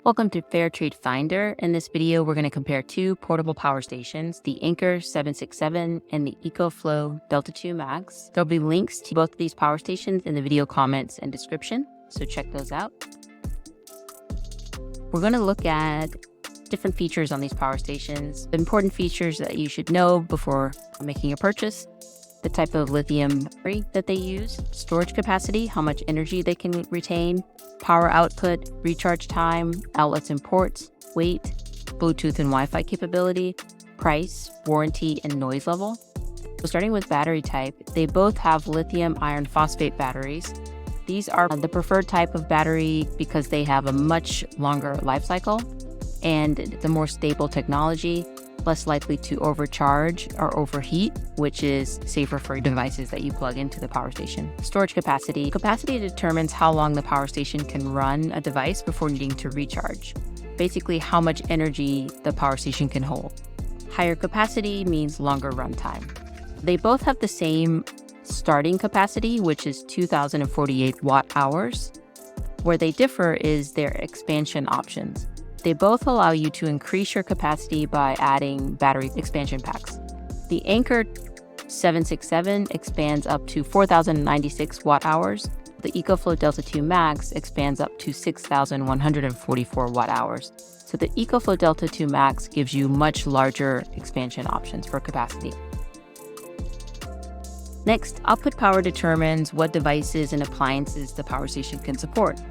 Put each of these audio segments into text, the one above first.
Welcome to Fair Trade Finder. In this video, we're going to compare two portable power stations, the Anker 767 and the EcoFlow Delta 2 Max. There'll be links to both of these power stations in the video comments and description, so check those out. We're going to look at different features on these power stations, important features that you should know before making a purchase, the type of lithium battery that they use, storage capacity, how much energy they can retain, power output, recharge time, outlets and ports, weight, Bluetooth and Wi-Fi capability, price, warranty, and noise level. So starting with battery type, they both have lithium iron phosphate batteries. These are the preferred type of battery because they have a much longer life cycle and the more stable technology, less likely to overcharge or overheat, which is safer for devices that you plug into the power station. Storage capacity. Capacity determines how long the power station can run a device before needing to recharge. Basically, how much energy the power station can hold. Higher capacity means longer runtime. They both have the same starting capacity, which is 2,048 watt hours. Where they differ is their expansion options. They both allow you to increase your capacity by adding battery expansion packs. The Anker 767 expands up to 4,096 watt hours. The EcoFlow Delta 2 Max expands up to 6,144 watt hours. So the EcoFlow Delta 2 Max gives you much larger expansion options for capacity. Next, output power determines what devices and appliances the power station can support.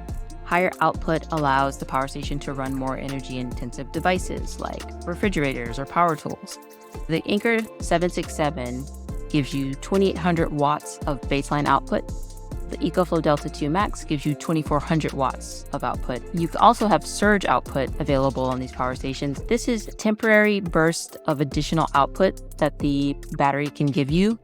Higher output allows the power station to run more energy-intensive devices like refrigerators or power tools. The Anker 767 gives you 2,800 watts of baseline output. The EcoFlow Delta 2 Max gives you 2,400 watts of output. You also have surge output available on these power stations. This is a temporary burst of additional output that the battery can give you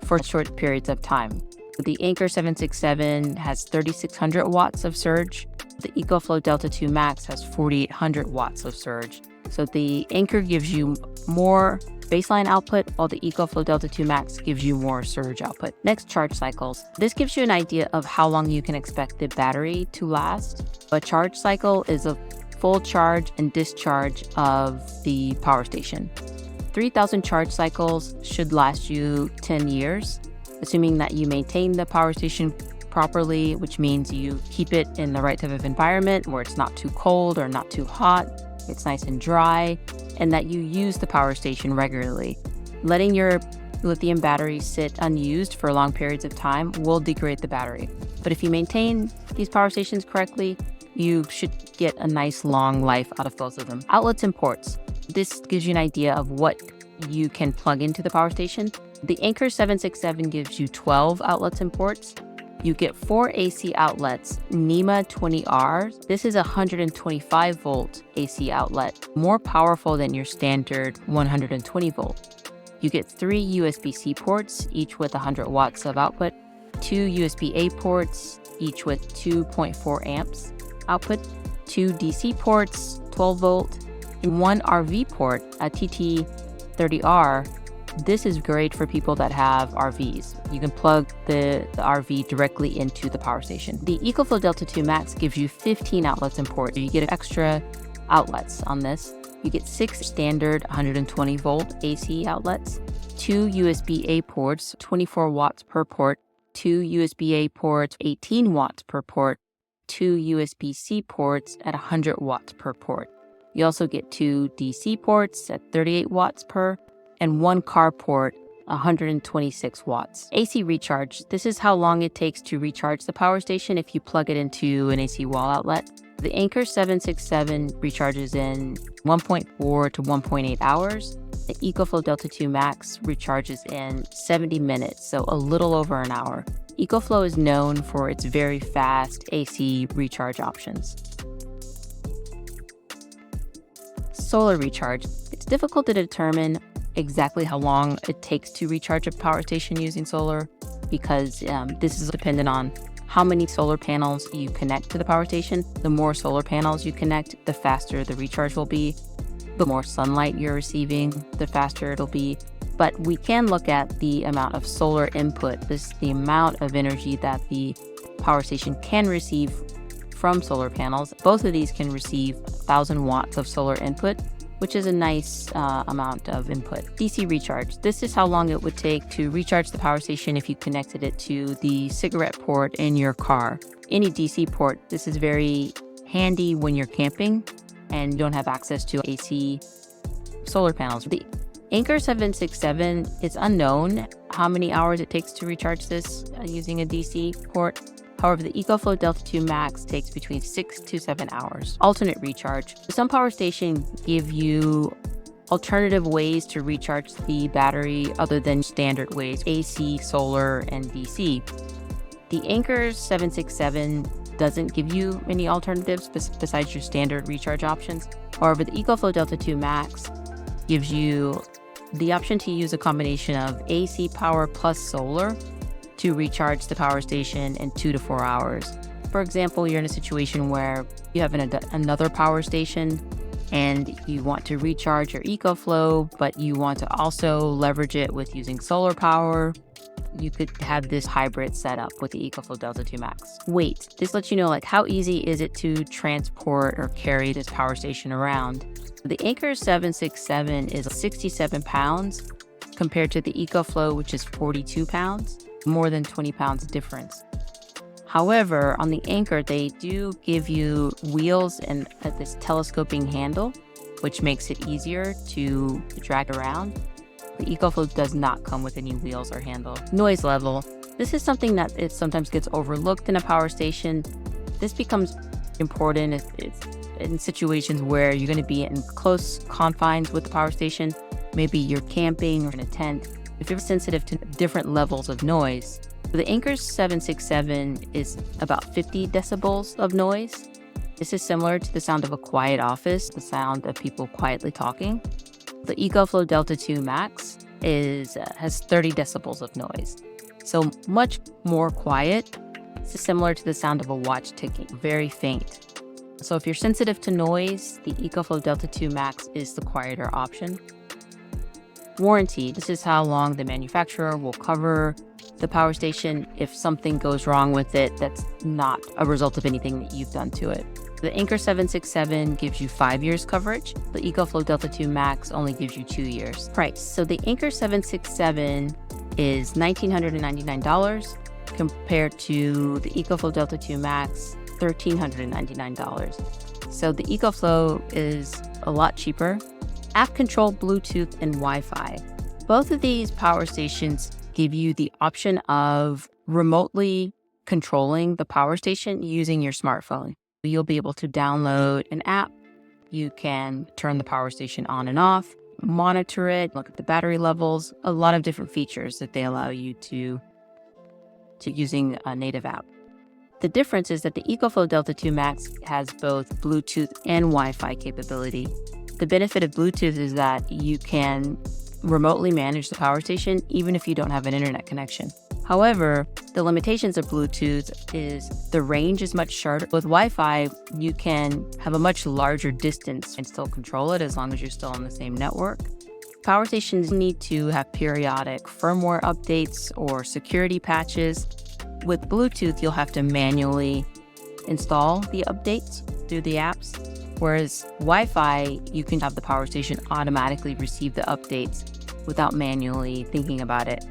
for short periods of time. The Anker 767 has 3,600 watts of surge. The EcoFlow Delta 2 Max has 4,800 watts of surge. So the Anker gives you more baseline output, while the EcoFlow Delta 2 Max gives you more surge output. Next, charge cycles. This gives you an idea of how long you can expect the battery to last. A charge cycle is a full charge and discharge of the power station. 3,000 charge cycles should last you 10 years. Assuming that you maintain the power station properly, which means you keep it in the right type of environment where it's not too cold or not too hot, it's nice and dry, and that you use the power station regularly. Letting your lithium battery sit unused for long periods of time will degrade the battery. But if you maintain these power stations correctly, you should get a nice long life out of both of them. Outlets and ports. This gives you an idea of what you can plug into the power station. The Anker 767 gives you 12 outlets and ports. You get 4 AC outlets, NEMA 20R. This is a 125 volt AC outlet, more powerful than your standard 120 volt. You get 3 USB-C ports, each with 100 watts of output, 2 USB-A ports, each with 2.4 amps output, 2 DC ports, 12 volt, and 1 RV port, a TT30R. This is great for people that have RVs. You can plug the RV directly into the power station. The EcoFlow Delta 2 Max gives you 15 outlets and ports. You get extra outlets on this. You get 6 standard 120 volt AC outlets, 2 USB-A ports, 24 watts per port, 2 USB-A ports, 18 watts per port, 2 USB-C ports at 100 watts per port. You also get 2 DC ports at 38 watts per, and 1 car port, 126 watts. AC recharge. This is how long it takes to recharge the power station if you plug it into an AC wall outlet. The Anker 767 recharges in 1.4 to 1.8 hours. The EcoFlow Delta 2 Max recharges in 70 minutes, so a little over an hour. EcoFlow is known for its very fast AC recharge options. Solar recharge. It's difficult to determine exactly how long it takes to recharge a power station using solar because this is dependent on how many solar panels you connect to the power station. The more solar panels you connect, the faster the recharge will be. The more sunlight you're receiving, the faster it'll be. But we can look at the amount of solar input. This is the amount of energy that the power station can receive from solar panels. Both of these can receive 1,000 watts of solar input, which is a nice amount of input. DC recharge. This is how long it would take to recharge the power station if you connected it to the cigarette port in your car. Any DC port, this is very handy when you're camping and you don't have access to AC solar panels. The Anker 767 is unknown how many hours it takes to recharge this using a DC port. However, the EcoFlow Delta 2 Max takes between 6 to 7 hours. Alternate recharge. Some power stations give you alternative ways to recharge the battery other than standard ways, AC, solar, and DC. The Anker 767 doesn't give you any alternatives besides your standard recharge options. However, the EcoFlow Delta 2 Max gives you the option to use a combination of AC power plus solar to recharge the power station in 2 to 4 hours. For example, you're in a situation where you have another power station and you want to recharge your EcoFlow, but you want to also leverage it with using solar power. You could have this hybrid setup with the EcoFlow Delta 2 Max. Weight. This lets you know how easy is it to transport or carry this power station around. The Anker 767 is 67 pounds compared to the EcoFlow, which is 42 pounds, more than 20 pounds difference. However, on the Anker, they do give you wheels and this telescoping handle, which makes it easier to drag around. The EcoFlow does not come with any wheels or handle. Noise level. This is something that it sometimes gets overlooked in a power station. This becomes important it's in situations where you're going to be in close confines with the power station. Maybe you're camping or in a tent. If you're sensitive to different levels of noise, the Anker 767 is about 50 decibels of noise. This is similar to the sound of a quiet office, the sound of people quietly talking. The EcoFlow Delta 2 Max has 30 decibels of noise, so much more quiet. This is similar to the sound of a watch ticking, very faint. So if you're sensitive to noise, the EcoFlow Delta 2 Max is the quieter option. Warranty. This is how long the manufacturer will cover the power station if something goes wrong with it that's not a result of anything that you've done to it. The Anker 767 gives you 5 years coverage. The EcoFlow Delta 2 Max only gives you 2 years. Price. So the Anker 767 is $1,999 compared to the EcoFlow Delta 2 Max, $1,399. So the EcoFlow is a lot cheaper. App control, Bluetooth, and Wi-Fi. Both of these power stations give you the option of remotely controlling the power station using your smartphone. You'll be able to download an app. You can turn the power station on and off, monitor it, look at the battery levels, a lot of different features that they allow you to using a native app. The difference is that the EcoFlow Delta 2 Max has both Bluetooth and Wi-Fi capability. The benefit of Bluetooth is that you can remotely manage the power station even if you don't have an internet connection. However, the limitations of Bluetooth is the range is much shorter. With Wi-Fi, you can have a much larger distance and still control it as long as you're still on the same network. Power stations need to have periodic firmware updates or security patches. With Bluetooth, you'll have to manually install the updates through the apps, whereas Wi-Fi, you can have the power station automatically receive the updates without manually thinking about it.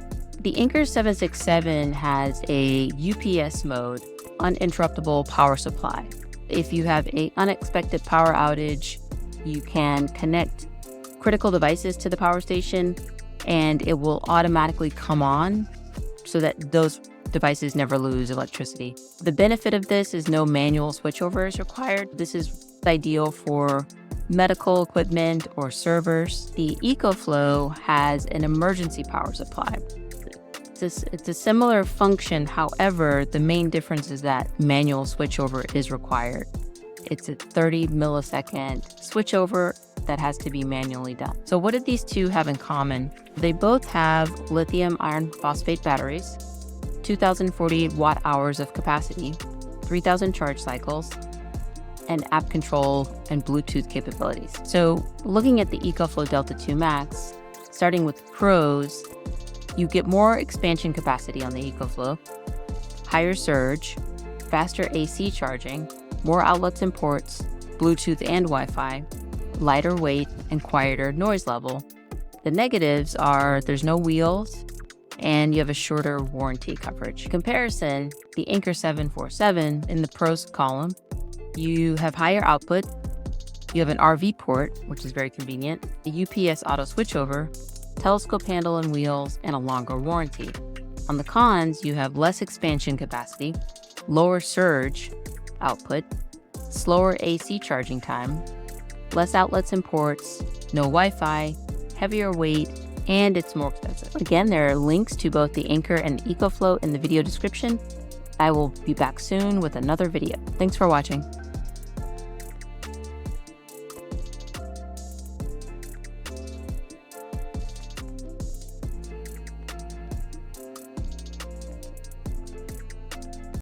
The Anker 767 has a UPS mode, uninterruptible power supply. If you have an unexpected power outage, you can connect critical devices to the power station and it will automatically come on so that those devices never lose electricity. The benefit of this is no manual switchover is required. This is ideal for medical equipment or servers. The EcoFlow has an emergency power supply. It's a similar function, however, the main difference is that manual switchover is required. It's a 30 millisecond switchover that has to be manually done. So what do these two have in common? They both have lithium iron phosphate batteries, 2,048 watt hours of capacity, 3,000 charge cycles, and app control and Bluetooth capabilities. So looking at the EcoFlow Delta 2 Max, starting with pros, you get more expansion capacity on the EcoFlow, higher surge, faster AC charging, more outlets and ports, Bluetooth and Wi-Fi, lighter weight, and quieter noise level. The negatives are there's no wheels, and you have a shorter warranty coverage. In comparison, the Anker 747 in the pros column, you have higher output, you have an RV port, which is very convenient, a UPS auto switchover, telescope handle and wheels, and a longer warranty. On the cons, you have less expansion capacity, lower surge output, slower AC charging time, less outlets and ports, no Wi-Fi, heavier weight, and it's more expensive. Again, there are links to both the Anker and EcoFlow in the video description. I will be back soon with another video. Thanks for watching.